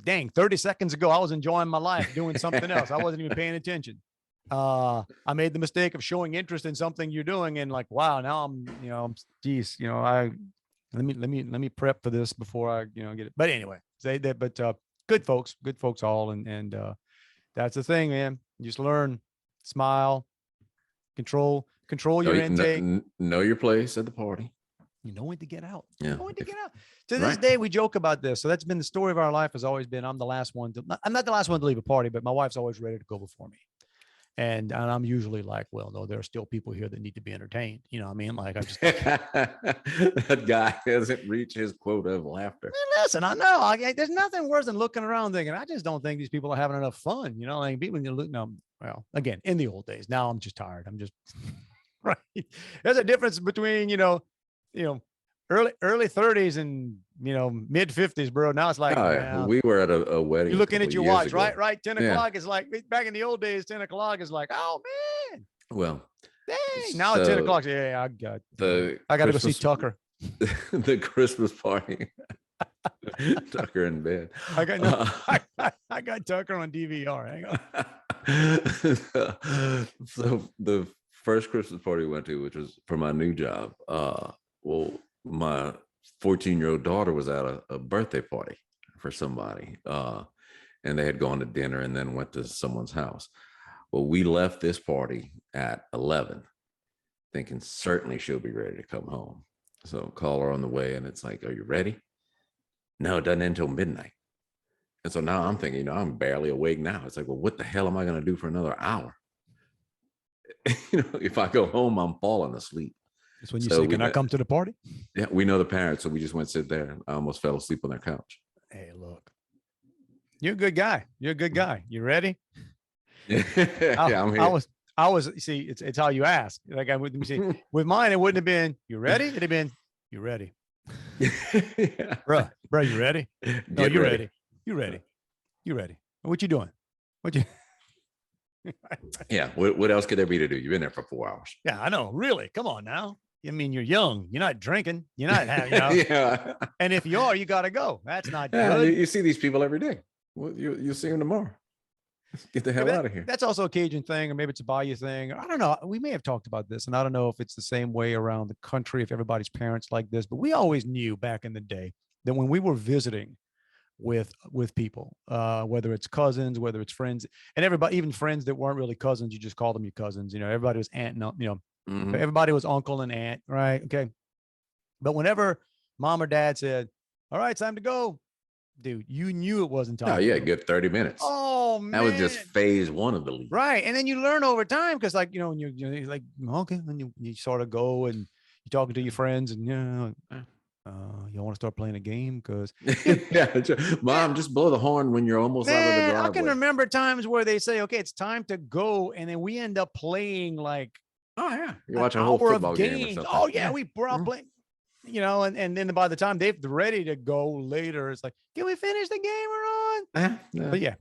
dang, 30 seconds ago, I was enjoying my life doing something else. I wasn't even paying attention. I made the mistake of showing interest in something you're doing. And like, wow, now let me prep for this before I, get it. But anyway, good folks all. And that's the thing, man. You just learn, smile, control your intake. Know your place at the party. You know when to get out. Yeah. You know when to get out. To this day, we joke about this. So that's been the story of our life. Has always been, I'm not the last one to leave a party, but my wife's always ready to go before me. And I'm usually like, well, no, there are still people here that need to be entertained. You know what I mean? Like, I just that guy hasn't reached his quota of laughter. Listen, I know there's nothing worse than looking around thinking, I just don't think these people are having enough fun. Like people look. No, well, again, in the old days. Now I'm just tired. I'm just right. There's a difference between early 30s and mid 50s, bro. Now it's like we were at a wedding. You're looking at your watch, right? 10 o'clock is like, back in the old days, 10 o'clock is like, oh man. Well, dang. Now at 10 o'clock, I got to go see Tucker. The Christmas party. Tucker in bed. I got Tucker on DVR. Hang on. So the first Christmas party we went to, which was for my new job, well, my 14-year-old daughter was at a birthday party for somebody, and they had gone to dinner and then went to someone's house. Well, we left this party at 11, thinking certainly she'll be ready to come home. So call her on the way, and it's like, "Are you ready?" No, it doesn't end until midnight. And so now I'm thinking, I'm barely awake now. It's like, well, what the hell am I going to do for another hour? If I go home, I'm falling asleep. That's when you say, "Can I come to the party?" Yeah, we know the parents, so we just went sit there. I almost fell asleep on their couch. Hey, look, you're a good guy. You're a good guy. You ready? Yeah, I'm here. I was. See, it's how you ask. Like I would see with mine, it wouldn't have been, "You ready?" It'd have been, "You ready?" Yeah. Bro, you ready? No, you ready. You ready? You ready? What you doing? What you? Yeah. What else could there be to do? You've been there for 4 hours. Yeah, I know. Really? Come on now. I mean, you're young. You're not drinking. You're not having. Yeah. And if you are, you got to go. That's not Yeah, good. you see these people every day. Well, you'll see them tomorrow. Get the hell out of here. That's also a Cajun thing, or maybe it's a Bayou thing. I don't know. We may have talked about this, and I don't know if it's the same way around the country, if everybody's parents like this, but we always knew back in the day that when we were visiting with people, whether it's cousins, whether it's friends, and everybody, even friends that weren't really cousins, you just called them your cousins. Everybody was aunt and everybody was uncle and aunt, right? Okay. But whenever mom or dad said, "All right, it's time to go," dude, you knew it wasn't time. Oh, yeah, good 30 minutes. Oh, man. That was just phase one of the league. Right. And then you learn over time because, like, when you're like, okay, and you sort of go and you're talking to your friends and, you want to start playing a game? Because, yeah, Mom, just blow the horn when you're almost out of the driveway. I can remember times where they say, "Okay, it's time to go." And then we end up playing like, oh, yeah, you watch a whole football game or something. Oh, yeah, we're all playing. And then by the time they're ready to go later, it's like, "Can we finish the game we're on?" Yeah. But yeah,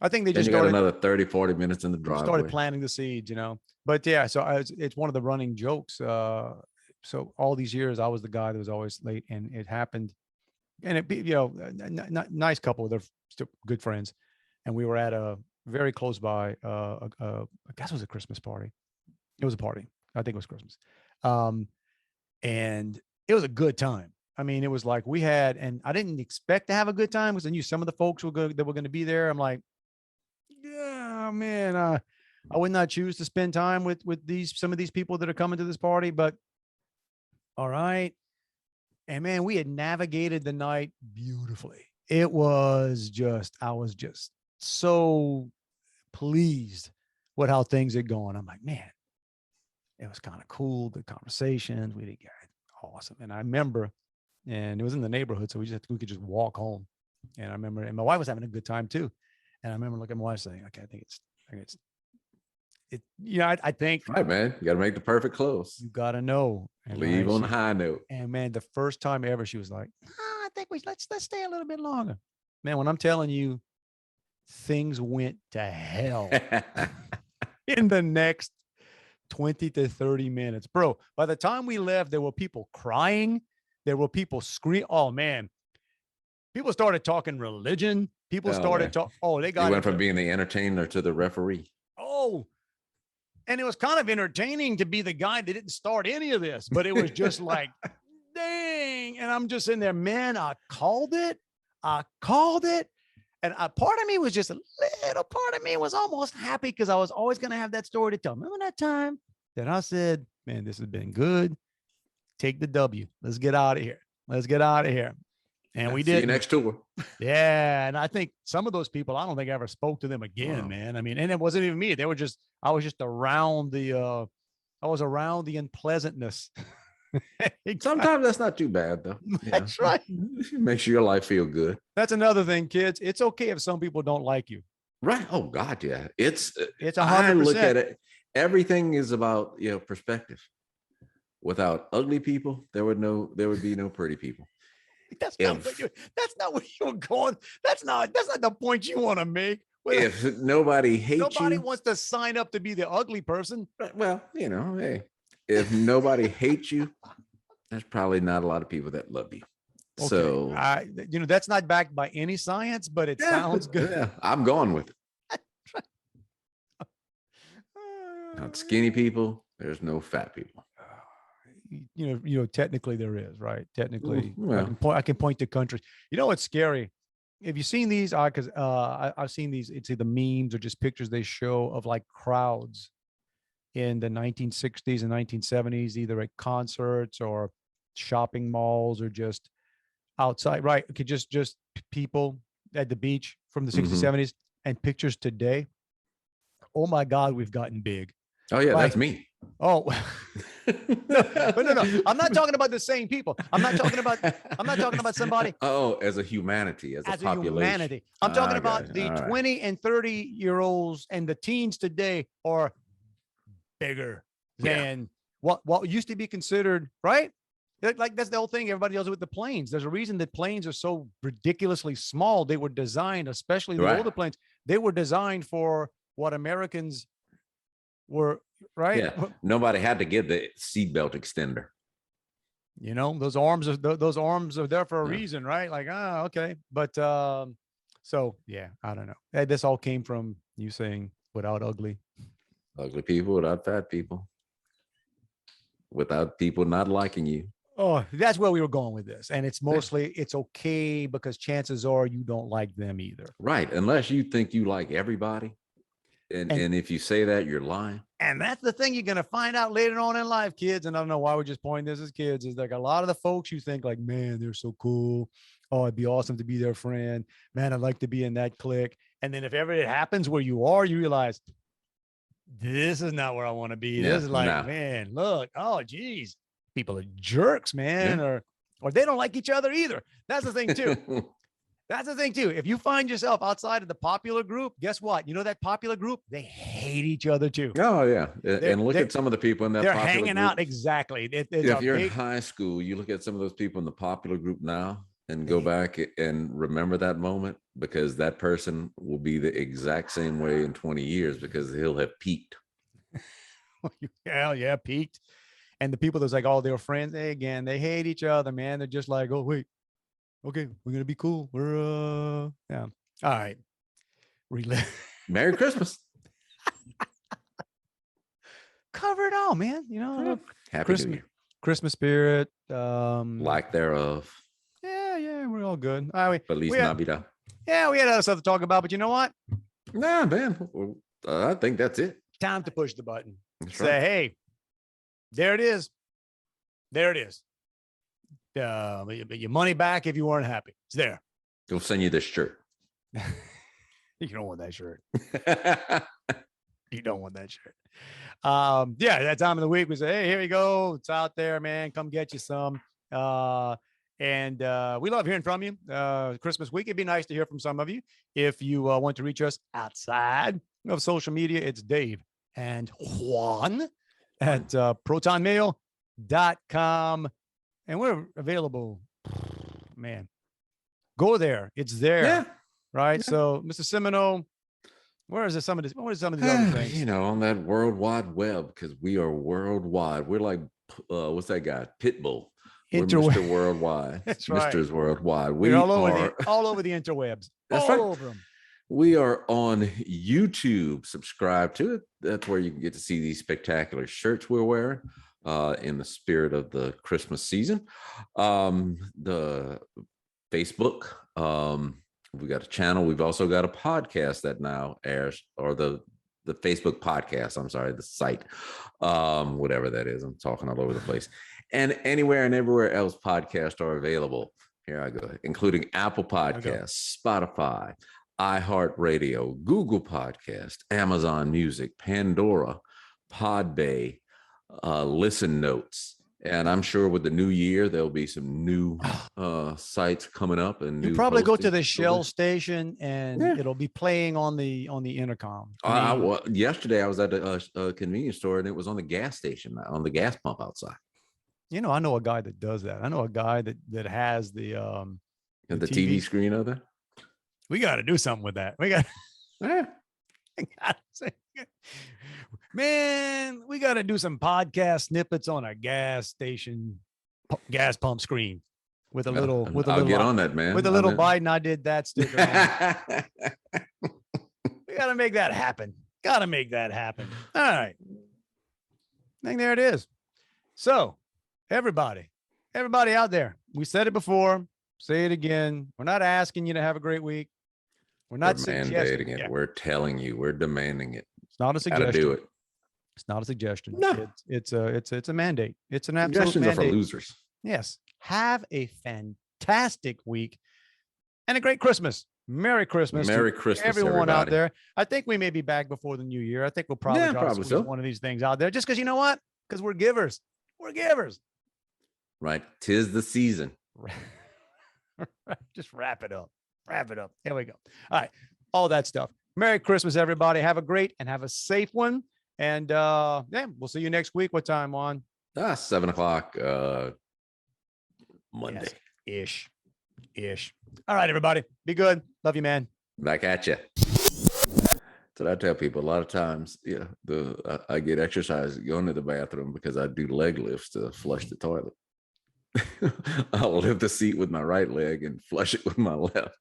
I think they just just got another 30, 40 minutes in the driveway. Started planting the seeds, But yeah, so it's one of the running jokes. So all these years, I was the guy that was always late, and it happened. And nice couple, they're still good friends, and we were at a very close by. I guess it was a Christmas party. It was a party. I think it was Christmas, and it was a good time. I mean, it was like we had, and I didn't expect to have a good time because I knew some of the folks that were going to be there. I'm like, yeah, man, I would not choose to spend time with some of these people that are coming to this party, but all right. And man, we had navigated the night beautifully. I was just so pleased with how things had gone. I'm like, man, it was kind of cool. Good conversations. We did get awesome. And I remember, and it was in the neighborhood, so we could just walk home. And I remember, and my wife was having a good time too. And I remember looking at my wife saying, "Okay, I think it's I think, all right, man, you got to make the perfect close. You got to know. And leave on a high note. And man, the first time ever, she was like, "I think let's stay a little bit longer." Man, when I'm telling you, things went to hell in the next 20 to 30 minutes, bro. By the time we left, there were people crying. There were people screaming. Oh man, people started talking religion. People started talking. Oh, they got. You went from being the entertainer to the referee. Oh. And it was kind of entertaining to be the guy that didn't start any of this, but it was just like, dang. And I'm just in there, man, I called it. And a part of me was just a little part of me was almost happy because I was always going to have that story to tell. Remember that time that I said, man, this has been good. Take the W. Let's get out of here. And we did. See you next tour. Yeah. And I think some of those people, I don't think I ever spoke to them again, man. I mean, and it wasn't even me. I was just around the unpleasantness. Sometimes that's not too bad though. That's right. Makes your life feel good. That's another thing, kids. It's okay if some people don't like you. Right. Oh God. Yeah. It's 100%. I look at it. Everything is about, perspective. Without ugly people, there would be no pretty people. That's not where you're going. That's not the point you want to make. If nobody hates nobody wants to sign up to be the ugly person. Well, hey, if nobody hates you, there's probably not a lot of people that love you. Okay. So that's not backed by any science, but it sounds good. Yeah, I'm going with it. Not skinny people. There's no fat people. Technically there is, right? Technically, well. I can point to countries. You know what's scary? Have you seen these? Because I've seen these. It's either memes or just pictures they show of like crowds in the 1960s and 1970s, either at concerts or shopping malls or just outside. Right? Okay, just people at the beach from the 60s, 70s, and pictures today. Oh my God, we've gotten big. Oh yeah, Like, that's me. Oh, no. I'm not talking about the same people. I'm not talking about somebody. Oh, as a humanity, as a population. Humanity. I'm talking about the All 20 and 30-year-olds and the teens today are bigger than what used to be considered, right? Like that's the whole thing. Everybody does it with the planes. There's a reason that planes are so ridiculously small. They were designed, especially the older planes, they were designed for what Americans were, right? Yeah. Nobody had to get the seatbelt extender. Those arms are there for a reason, right? Like, okay. But so yeah, I don't know. This all came from you saying without ugly people, without fat people, without people not liking you. Oh, that's where we were going with this. And it's mostly it's okay because chances are you don't like them either. Right. Unless you think you like everybody. And if you say that, you're lying. And that's the thing you're going to find out later on in life, kids. And I don't know why we're just pointing this as kids. Is like a lot of the folks you think like, man, they're so cool. Oh, it'd be awesome to be their friend. Man, I'd like to be in that clique. And then if ever it happens where you are, you realize this is not where I want to be. This is like, man, look, oh, geez, people are jerks, man. Or they don't like each other either. That's the thing too. That's the thing too. If you find yourself outside of the popular group, guess what? You know that popular group, they hate each other too. Oh yeah, and look at some of the people in that. They're popular hanging group. out exactly. If you're in high school, you look at some of those people in the popular group now, and go back and remember that moment, because that person will be the exact same way in 20 years because he'll have peaked. Yeah, peaked. And the people that's like, oh, they're friends. Again, they hate each other, man. They're just like, oh wait. Okay, we're gonna be cool. We're yeah. All right. Merry Christmas. Cover it all, man. Happy Christmas, New Year. Christmas spirit. Lack thereof. Yeah, we're all good. All right, Feliz Navidad. Yeah, we had other stuff to talk about, but you know what? Nah, man. I think that's it. Time to push the button. That's Say, right. hey, there it is. There it is. Your money back if you weren't happy. It's there. We'll send you this shirt. You don't want that shirt. You don't want that shirt. Yeah, that time of the week we say, hey, here we go. It's out there, man. Come get you some. And we love hearing from you. Christmas week, it'd be nice to hear from some of you. If you want to reach us outside of social media, it's Dave and Juan at protonmail.com. And we're available, man. Go there. It's there. Yeah. Right. Yeah. So, Mr. Semino, what are some of these other things? On that World Wide Web, because we are worldwide. We're like, what's that guy? Pitbull. We're Mr. Worldwide. That's right. Mr. Worldwide. We're all over the interwebs. That's all right. over them. We are on YouTube. Subscribe to it. That's where you can get to see these spectacular shirts we're wearing. In the spirit of the Christmas season. The Facebook, we got a channel. We've also got a podcast that now airs, or the Facebook podcast, I'm sorry, the site, whatever that is. I'm talking all over the place. And anywhere and everywhere else podcasts are available. Here I go, including Apple Podcasts, Spotify, iHeartRadio, Google Podcast, Amazon Music, Pandora, Podbay, Listen Notes. And I'm sure with the new year, there'll be some new sites coming up. And you probably go to the Shell station and it'll be playing on the intercom. Yesterday I was at a convenience store and it was on the gas station, on the gas pump outside. I know a guy that does that. I know a guy that has the TV screen of it. We got to do something with that. We got. Man, we got to do some podcast snippets on a gas station, gas pump screen. with a little, I'll get on that, man. with a little Biden, I did that sticker. On. It. We got to make that happen. Got to make that happen. All right. I think there it is. So everybody out there, we said it before, say it again. We're not asking you to have a great week. We're not mandating it. Yeah. We're telling you, we're demanding it. It's not a suggestion. Gotta do it. It's not a suggestion. No. It's a mandate. It's an absolute Suggestions are for mandate. losers. Yes. Have a fantastic week and a great Christmas. Merry Christmas. Merry Christmas, everyone out everybody. there. I think we may be back before the new year. I think we'll probably, try to probably squeeze so. one of these things out there just because you know what? Because we're givers. We're givers. Right. 'Tis the season. Just wrap it up. Wrap it up. Here we go. All right. All that stuff. Merry Christmas, everybody. Have a great and have a safe one. And yeah, we'll see you next week. What time, Juan? 7 o'clock Monday. Yes. Ish. All right, everybody. Be good. Love you, man. Back at you. So I tell people a lot of times, I get exercise going to the bathroom because I do leg lifts to flush the toilet. I'll lift the seat with my right leg and flush it with my left.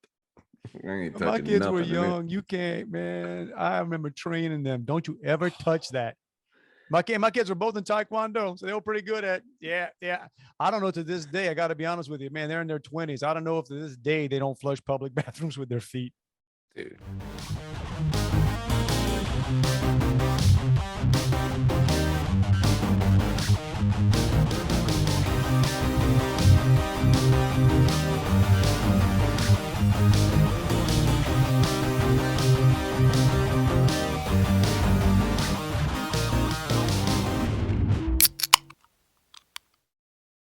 My kids were young. You can't, man. I remember training them. Don't you ever touch that. My kids were both in Taekwondo, so they were pretty good at. Yeah. I don't know to this day. I got to be honest with you, man. They're in their 20s. I don't know if to this day they don't flush public bathrooms with their feet. Dude.